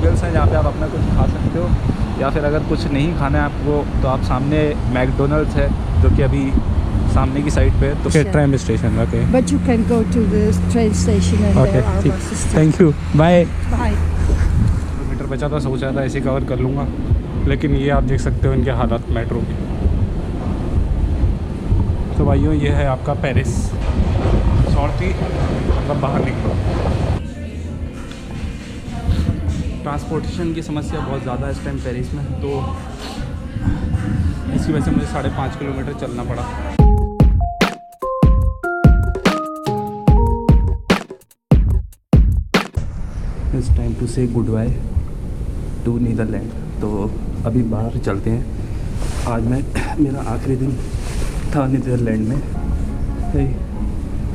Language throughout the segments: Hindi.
टेबल्स हैं जहाँ पे आप अपना कुछ खा सकते हो, या फिर अगर कुछ नहीं खाना है आपको तो आप सामने मैकडोनल्ड्स है जो कि अभी सामने की साइड पे है। तो train station okay, But you can go to the train station and there are buses. Thank you, bye. Bye. Kilometre बचा था, सोचा था ऐसे कवर कर लूँगा, लेकिन ये आप देख सकते हो इनके हालात मेट्रो के। तो भाइयों ये है आपका पेरिस, सॉर्टी मतलब बाहर निकलो। ट्रांसपोर्टेशन की समस्या बहुत ज़्यादा है इस टाइम पेरिस में, तो इसकी वजह से मुझे 5.5 किलोमीटर चलना पड़ा। इट्स टाइम टू से गुड बाय टू नीदरलैंड। तो अभी बाहर चलते हैं। आज मेरा आखिरी दिन था नीदरलैंड में।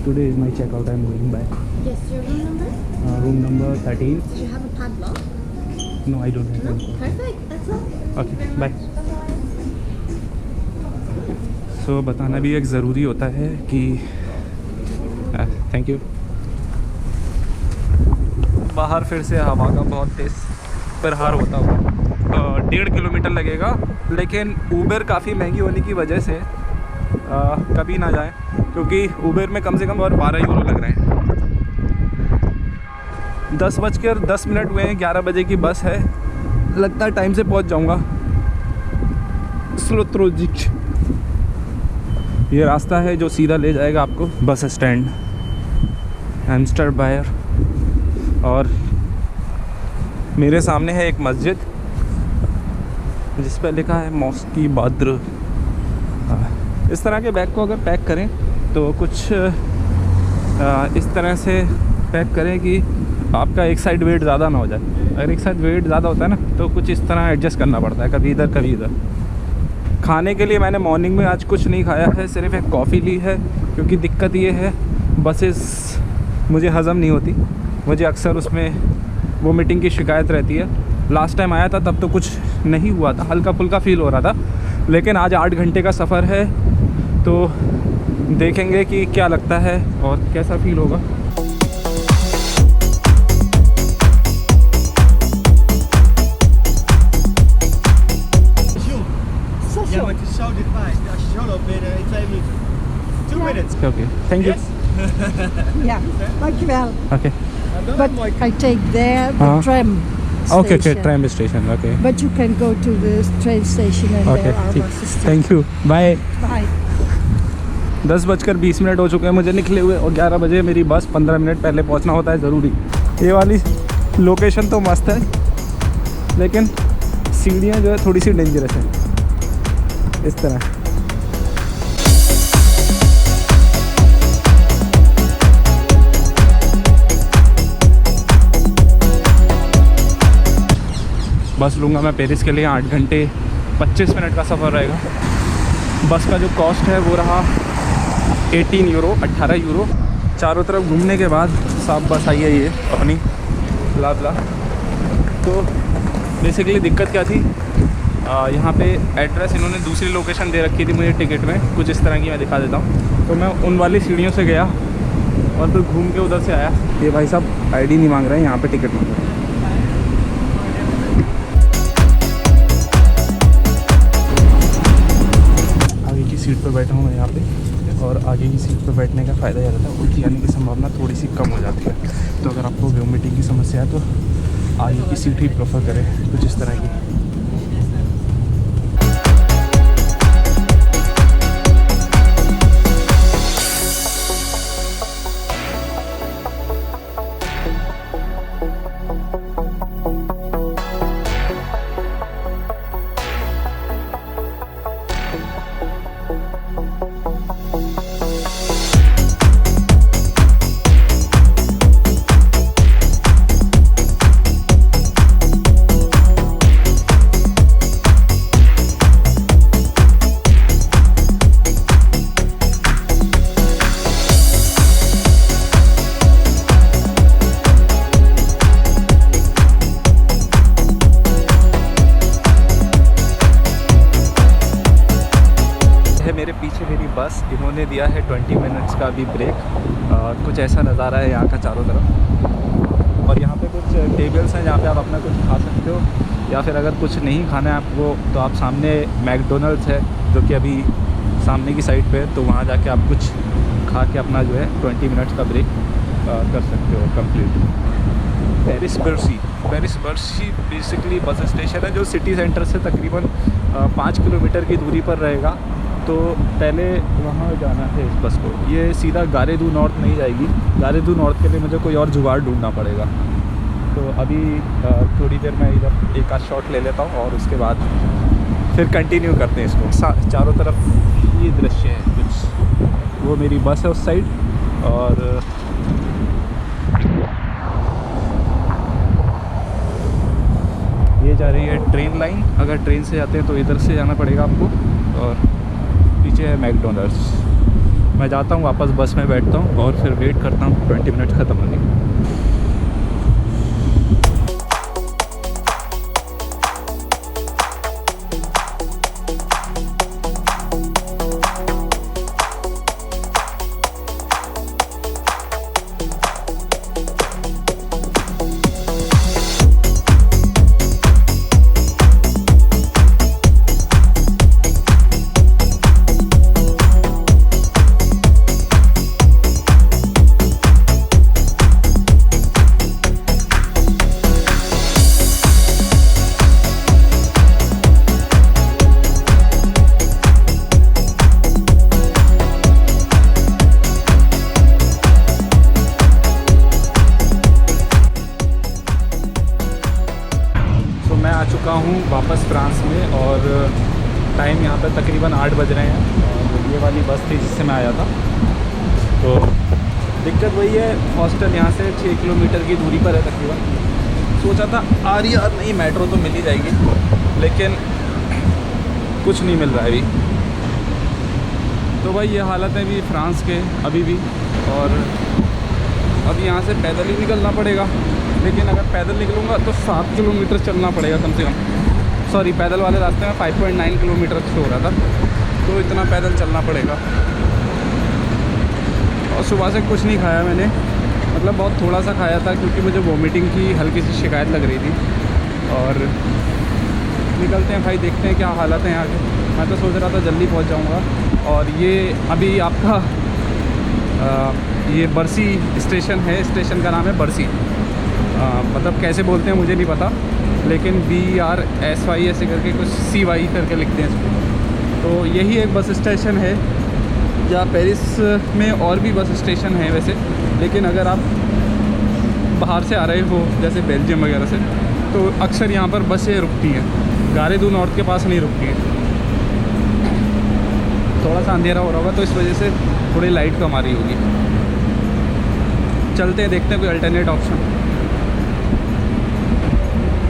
Today is my checkout, I am going bye. Yes, your room number? Room number 13। Did you have a padlock? No I don't have. Perfect, that's all. Okay bye. So बताना भी एक ज़रूरी होता है कि थैंक यू। बाहर फिर से हवा का बहुत तेज़ प्रहार होता हुआ 1.5 किलोमीटर लगेगा, लेकिन ऊबर काफ़ी महंगी होने की वजह से कभी ना जाएं, क्योंकि ऊबर में कम से कम और 12 यूरो लग रहे हैं। 10:10 हुए हैं, 11 बजे की बस है, लगता है टाइम से पहुंच जाऊंगा। स्लोत्रोजिक ये रास्ता है जो सीधा ले जाएगा आपको बस स्टैंड एम्स्टरबायर। और मेरे सामने है एक मस्जिद जिस पर लिखा है मॉस्की बद्र। इस तरह के बैग को अगर पैक करें तो कुछ इस तरह से पैक करें कि आपका एक साइड वेट ज़्यादा ना हो जाए। अगर एक साइड वेट ज़्यादा होता है ना तो कुछ इस तरह एडजस्ट करना पड़ता है, कभी इधर कभी इधर। खाने के लिए मैंने मॉर्निंग में आज कुछ नहीं खाया है, सिर्फ एक कॉफ़ी ली है, क्योंकि दिक्कत ये है बसेस मुझे हज़म नहीं होती, मुझे अक्सर उसमें वोमिटिंग की शिकायत रहती है। लास्ट टाइम आया था तब तो कुछ नहीं हुआ था, हल्का फुल्का फील हो रहा था, लेकिन आज 8 घंटे का सफ़र है तो देखेंगे कि क्या लगता है और कैसा फील होगा। Ja, maar het is zo dichtbij. Als je zo loopt binnen in 2 minuten. 2 minutes. Okay thank you. Yeah, dankjewel. Okay But I take there the tram okay station. Train station okay But you can go to the train station and okay there are ठीक, buses. Thank you bye. Bye. 10:20 हो चुके हैं मुझे निकले हुए, और 11 बजे मेरी बस 15 मिनट पहले पहुंचना होता है ज़रूरी। ये वाली लोकेशन तो मस्त है, लेकिन सीढ़ियाँ जो है थोड़ी सी डेंजरस है इस तरह। बस लूँगा मैं पेरिस के लिए, 8 घंटे 25 मिनट का सफ़र रहेगा। बस का जो कॉस्ट है वो रहा 18 यूरो 18 यूरो। चारों तरफ घूमने के बाद साफ बस आई है ये अपनी ब्ला। तो बेसिकली दिक्कत क्या थी, यहाँ पे एड्रेस इन्होंने दूसरी लोकेशन दे रखी थी मुझे टिकट में, कुछ इस तरह की मैं दिखा देता हूँ। तो मैं उन वाली सीढ़ियों से गया और फिर घूम के उधर से आया। ये भाई साहब आईडी नहीं मांग रहे हैं, यहाँ पे टिकट मांग रहे हैं। आगे की सीट पर बैठा हूँ मैं यहाँ पे, और आगे की सीट पर बैठने का फ़ायदा यह रहता है उल्टी आने की संभावना थोड़ी सी कम हो जाती है। तो अगर आपको वोमिटिंग की समस्या है तो आगे की सीट ही प्रेफर करें, कुछ इस तरह की। मेरे पीछे मेरी बस, इन्होंने दिया है 20 मिनट्स का भी ब्रेक। कुछ ऐसा नज़ारा है यहाँ का चारों तरफ, और यहाँ पे कुछ टेबल्स हैं जहाँ पे आप अपना कुछ खा सकते हो, या फिर अगर कुछ नहीं खाना है आपको तो आप सामने मैकडोनल्ड्स है जो कि अभी सामने की साइड पे है, तो वहाँ जाके आप कुछ खा के अपना जो है 20 मिनट्स का ब्रेक कर सकते हो complete. Paris Bercy basically bus station है जो सिटी सेंटर से तकरीबन 5 किलोमीटर की दूरी पर रहेगा। तो पहले वहाँ जाना है इस बस को, ये सीधा गारे दू नॉर्थ नहीं जाएगी। गारे दू नॉर्थ के लिए मुझे कोई और जुगाड़ ढूंढना पड़ेगा। तो अभी थोड़ी देर में इधर एक आध शॉट ले लेता हूँ और उसके बाद फिर कंटिन्यू करते हैं इसको। चारों तरफ ये दृश्य है कुछ, वो मेरी बस है उस साइड, और ये जा रही है ट्रेन लाइन। अगर ट्रेन से जाते हैं तो इधर से जाना पड़ेगा आपको, और पीछे है मैकडोनल्ड्स। मैं जाता हूँ वापस बस में बैठता हूँ और फिर वेट करता हूँ 20 मिनट ख़त्म होने की। हूँ वापस फ्रांस में, और टाइम यहाँ पे तकरीबन 8 बज रहे हैं, और ये वाली बस थी जिससे मैं आया था। तो दिक्कत वही है, हॉस्टल यहाँ से 6 किलोमीटर की दूरी पर है तकरीबन। सोचा था यार नहीं मेट्रो तो मिल ही जाएगी, लेकिन कुछ नहीं मिल रहा है अभी। तो भाई ये हालत है अभी फ्रांस के अभी भी, और अब यहाँ से पैदल ही निकलना पड़ेगा। लेकिन अगर पैदल निकलूँगा तो 7 किलोमीटर चलना पड़ेगा कम से कम। सॉरी, पैदल वाले रास्ते में 5.9 किलोमीटर शो हो रहा था, तो इतना पैदल चलना पड़ेगा। और सुबह से कुछ नहीं खाया मैंने, मतलब बहुत थोड़ा सा खाया था क्योंकि मुझे वोमिटिंग की हल्की सी शिकायत लग रही थी। और निकलते हैं भाई, देखते हैं क्या हालत है यहाँ के। मैं तो सोच रहा था जल्दी पहुँच जाऊँगा। और ये अभी आपका ये बर्सी स्टेशन है, स्टेशन का नाम है बर्सी। मतलब कैसे बोलते हैं मुझे नहीं पता, लेकिन BRSY ऐसे करके कुछ CY करके लिखते हैं इसको। तो यही एक बस स्टेशन है, या पेरिस में और भी बस स्टेशन है वैसे, लेकिन अगर आप बाहर से आ रहे हो जैसे बेल्जियम वगैरह से, तो अक्सर यहाँ पर बसें रुकती हैं। गारे दू नॉर्थ के पास नहीं रुकती हैं। थोड़ा सा अंधेरा हो रहा होगा तो इस वजह से थोड़ी लाइट कम आ रही होगी। चलते हैं, देखते हैं कोई अल्टरनेट ऑप्शन।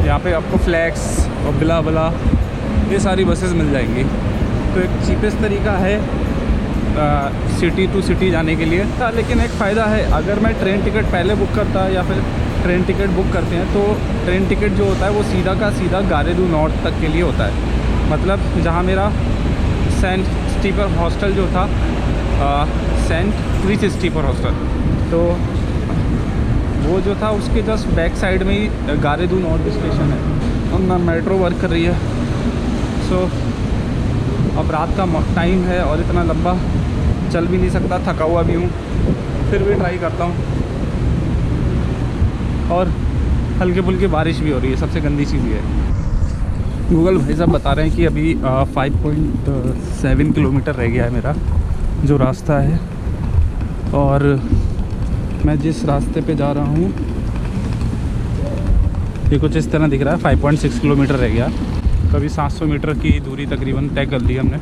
यहाँ पे आपको फ्लैक्स और बिला बला ये सारी बसेस मिल जाएंगी। तो एक चीपेस्ट तरीका है सिटी टू सिटी जाने के लिए था। लेकिन एक फ़ायदा है, अगर मैं ट्रेन टिकट पहले बुक करता या फिर ट्रेन टिकट बुक करते हैं, तो ट्रेन टिकट जो होता है वो सीधा का सीधा गारे दू नॉर्थ तक के लिए होता है। मतलब जहाँ मेरा सेंट स्टीफन हॉस्टल जो था, सेंट क्रिस स्टीफन हॉस्टल, तो वो जो था उसके जस्ट बैक साइड में ही गारे दू नॉर्थ स्टेशन है, और ना मेट्रो वर्क कर रही है। सो अब रात का टाइम है और इतना लंबा चल भी नहीं सकता, थका हुआ भी हूँ, फिर भी ट्राई करता हूँ। और हल्के फुल्की बारिश भी हो रही है, सबसे गंदी चीज़ ये है। गूगल भाई साहब बता रहे हैं कि अभी 5.7 किलोमीटर रह गया है मेरा जो रास्ता है, और मैं जिस रास्ते पे जा रहा हूँ ये कुछ इस तरह दिख रहा है। 5.6 किलोमीटर रह गया, कभी 700 मीटर की दूरी तकरीबन तय कर ली हमने।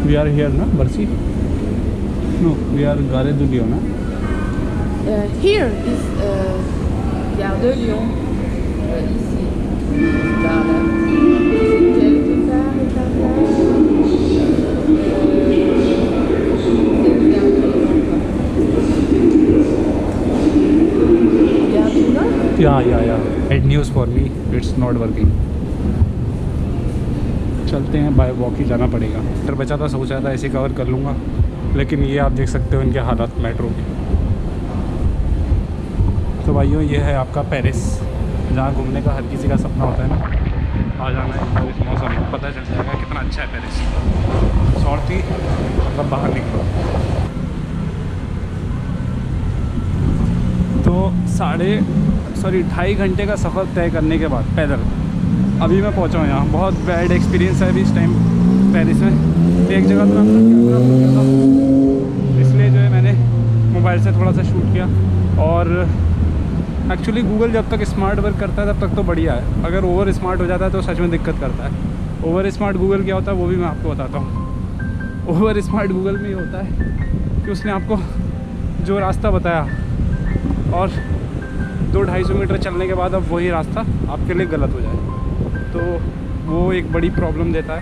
We are here, na? Barsi? No, we are Gare du Lion, na? Here is Gare de Lyon. Ici, Gare. Quelque part est par là. या news for me, it's not working. चलते हैं, बाय वॉक ही जाना पड़ेगा। मीटर बचा था, सोचा था ऐसे कवर कर लूँगा, लेकिन ये आप देख सकते हो इनके हालात मेट्रो के। तो भाइयों ये है आपका पेरिस, जहाँ घूमने का हर किसी का सपना होता है ना, आ जाना है और इस मौसम में पता चल जाएगा कितना अच्छा है पेरिस। शॉर्ट ही मतलब बाहर निकलो। तो 2.5 घंटे का सफ़र तय करने के बाद पैदल अभी मैं पहुंचा हूँ यहाँ। बहुत बैड एक्सपीरियंस है अभी इस टाइम पेरिस में। एक जगह तो अपना कैमरा भूल गया था, इसलिए जो है मैंने मोबाइल से थोड़ा सा शूट किया। और एक्चुअली गूगल जब तक स्मार्ट वर्क करता है तब तक तो बढ़िया है, अगर ओवर स्मार्ट हो जाता है तो सच में दिक्कत करता है। ओवर स्मार्ट गूगल क्या होता है वो भी मैं आपको बताता हूँ। ओवर स्मार्ट गूगल में ये होता है कि उसने आपको जो रास्ता बताया और 200-250 मीटर चलने के बाद अब वही रास्ता आपके लिए गलत हो जाए, तो वो एक बड़ी प्रॉब्लम देता है।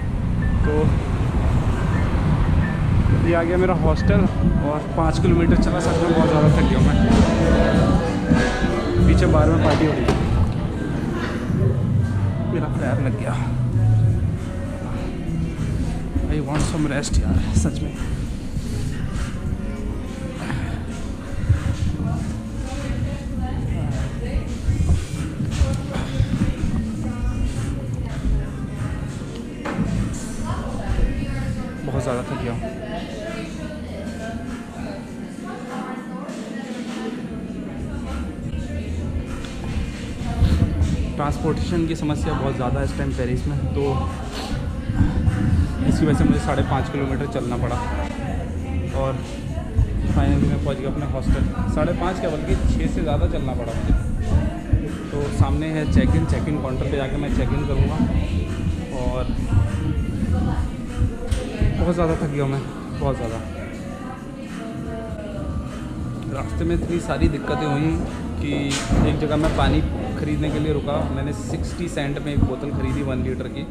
तो ये आ गया मेरा हॉस्टल और 5 किलोमीटर चला, सच में बहुत ज़्यादा थक गया मैं। पीछे बार में पार्टी हो रही है, मेरा पैर लग गया। आई वांट सम रेस्ट यार, सच में। बहुत ज़्यादा थक गया हूँ। ट्रांसपोर्टेशन की समस्या बहुत ज़्यादा है इस टाइम पेरिस में, तो इसकी वजह से मुझे 5.5 किलोमीटर चलना पड़ा और फाइनली मैं पहुंच गया अपने हॉस्टल। 5.5 क्या बल्कि 6 से ज़्यादा चलना पड़ा मुझे। तो सामने है चेक इन काउंटर पे जाके मैं चेक इन करूँगा। और बहुत ज़्यादा थक गया मैं, बहुत ज़्यादा। रास्ते में इतनी सारी दिक्कतें हुई कि एक जगह मैं पानी ख़रीदने के लिए रुका, मैंने 60 सेंट में एक बोतल ख़रीदी 1 लीटर की।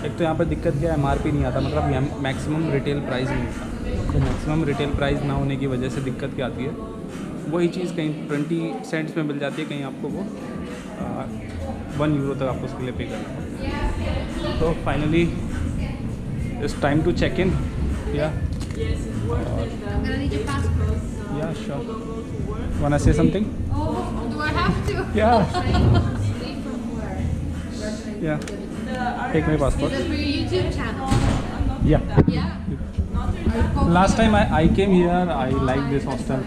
एक तो यहाँ पर दिक्कत क्या है, MRP नहीं आता, मतलब मैक्सिमम रिटेल प्राइस नहीं होता। तो मैक्सिमम रिटेल प्राइस ना होने की वजह से दिक्कत क्या आती है, वही चीज़ कहीं 20 सेंट्स में मिल जाती है, कहीं आपको वो 1 यूरो तक आपको उसके लिए पे करना पड़ता है। तो finally it's time to check in. या Yeah, sure. Wanna say something? Oh, do I have to? Yeah. Yeah. Take my passport. Is that for your YouTube channel? Yeah. Yeah. Last time I came here, I liked this hostel. Oh,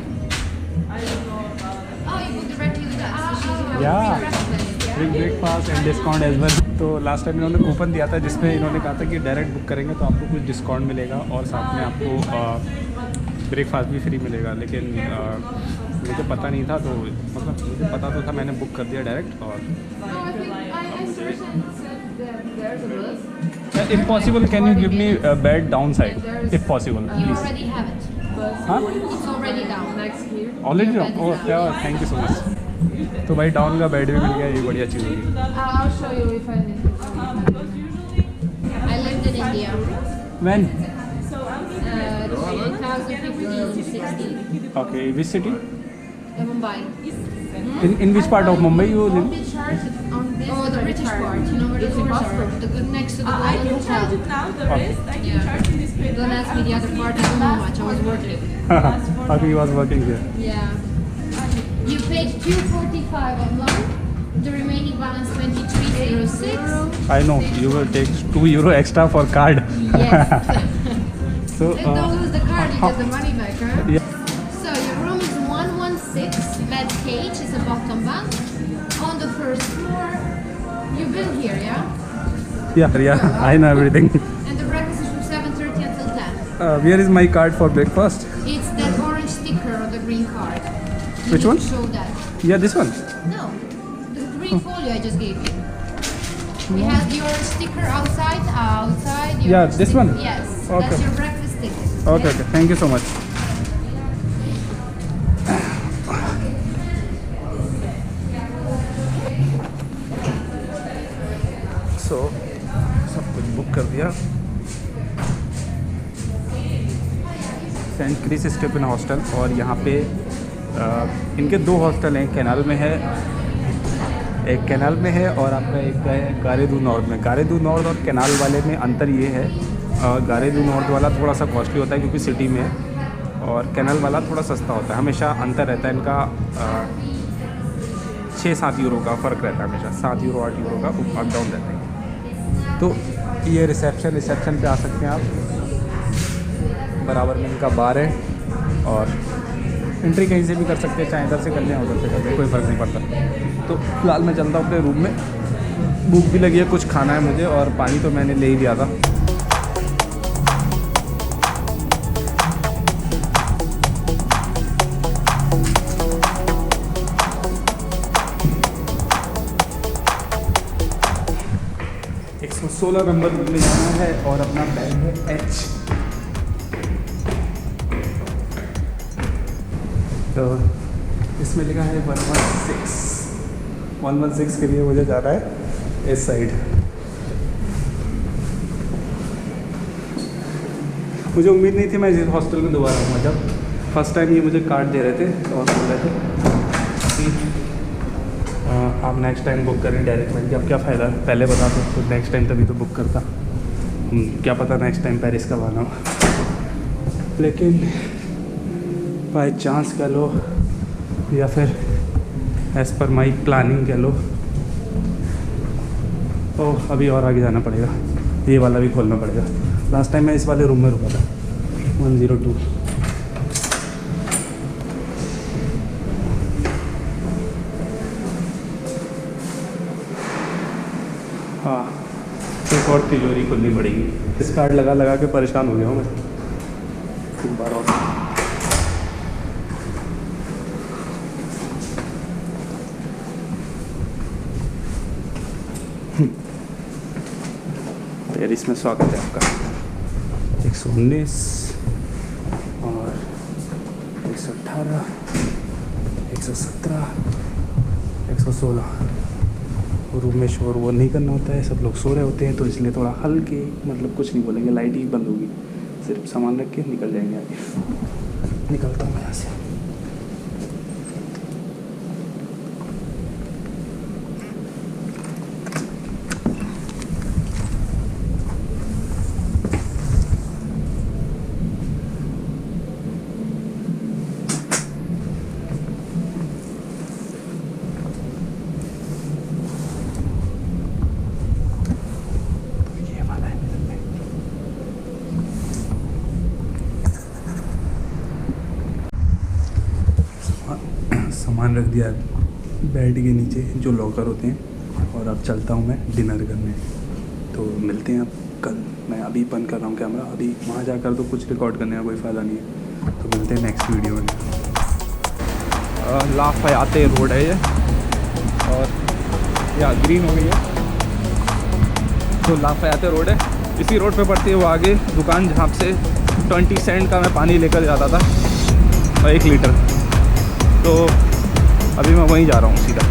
you go directly to that. Yeah. Big breakfast and discount as well. तो लास्ट टाइम इन्होंने कूपन दिया था जिसमें इन्होंने कहा था कि डायरेक्ट बुक करेंगे तो आपको कुछ डिस्काउंट मिलेगा और साथ में आपको ब्रेकफास्ट भी फ्री मिलेगा। लेकिन मुझे पता नहीं था, तो मतलब मुझे पता तो था, मैंने बुक कर दिया डायरेक्ट। और if possible can you give me bed down side if possible You please. already have it. हाँ It's already down. Next here. Already oh क्या, थैंक यू सो मच। तो भाई डाउन का बेड भी मिल गया, ये बढ़िया चीज़ होगी। I'll show you if I need it. I lived in India. When? 2015-16. Okay, which city? Mumbai. In which part of Mumbai you live? Oh, the British part. You know where the tours are? Next to the Golden Hotel. Don't ask me the other part. I don't know much. I was working. Okay, he was working there. Yeah. You paid $2.45 online. The remaining balance $23.06. I know you will take €2 extra for card. Yes. So Don't lose the card. You get the money back, huh? yeah. So your room is 116. Bed cage is a bottom bunk. On the first floor. You've been here, yeah? Yeah, I know everything. And the breakfast is from 7:30 until 10. Where is my card for breakfast? It's that orange sticker on the green card. You Which need one? to show that. Yeah, this one. No, the green folio I just gave you. It has your sticker outside. Your Yeah, this sticker- one? Yes, Okay. that's your breakfast ticket. Okay, okay. Thank you so much. So, सब कुछ बुक कर दिया। सेंट क्रिस स्टेफन हॉस्टल, और यहाँ पे इनके 2 हॉस्टल हैं, कैनाल में है एक कैनाल में है और आपका एक है गारेदू नॉर्थ में। गारेदू नॉर्थ और कैनाल वाले में अंतर ये है, गारेदू नॉर्थ वाला थोड़ा सा कॉस्टली होता है क्योंकि सिटी में है, और कैनाल वाला थोड़ा सस्ता होता है। हमेशा अंतर रहता है इनका, 6-7 यूरो का फ़र्क रहता है हमेशा, 7 यूरो 8 यूरो का अप डाउन रहता है। तो ये रिसेप्शन पे आ सकते हैं आप। बराबर में इनका बार है और एंट्री कहीं से भी कर सकते हैं, चाहे इधर से कर लें उधर से कर लें, कोई फ़र्क नहीं पड़ता। तो फिलहाल मैं चलता हूँ अपने रूम में, भूख भी लगी है, कुछ खाना है मुझे, और पानी तो मैंने ले ही लिया था। एक 116 नंबर रूम में जाना है और अपना बैग है H। तो इसमें लिखा है 116 के लिए मुझे जाना है इस साइड। मुझे उम्मीद नहीं थी मैं इस हॉस्टल में दोबारा आऊँगा। जब फर्स्ट टाइम ये मुझे कार्ड दे रहे थे और बोल रहे थे कि आप नेक्स्ट टाइम बुक करें डायरेक्ट। अब क्या फ़ायदा, पहले बता दो तो नेक्स्ट टाइम तभी तो बुक करता। क्या पता नेक्स्ट टाइम पेरिस कब आना हो। लेकिन बाय चांस कह लो या फिर एज़ पर माई प्लानिंग कह लो, तो अभी और आगे जाना पड़ेगा, ये वाला भी खोलना पड़ेगा। लास्ट टाइम मैं इस वाले रूम में रुका था 102। हाँ, एक और तिजोरी खुलनी पड़ेगी। इस कार्ड लगा लगा के परेशान हो गया हूँ मैं एक बार और। पेरिस में स्वागत है आपका। 119 और 118, 117, 116। रूम में शोर वो नहीं करना होता है, सब लोग सो रहे होते हैं, तो इसलिए थोड़ा हल्के, मतलब कुछ नहीं बोलेंगे, लाइट ही बंद होगी, सिर्फ सामान रख के निकल जाएंगे आगे। निकलता हूँ यहाँ से। सामान रख दिया बेड के नीचे जो लॉकर होते हैं, और अब चलता हूँ मैं डिनर करने। तो मिलते हैं अब कल। मैं अभी बंद कर रहा हूँ कैमरा, अभी वहाँ जाकर तो कुछ रिकॉर्ड करने का कोई फ़ायदा नहीं है। तो मिलते हैं नेक्स्ट वीडियो में। लाफयाते रोड है ये, और या ग्रीन हो गई है, तो लाफयाते रोड है। इसी रोड पे पड़ती है वो आगे दुकान जहाँ से 20 सेंट का मैं पानी लेकर जाता था, 1 लीटर। तो अभी मैं वहीं जा रहा हूँ सीधा।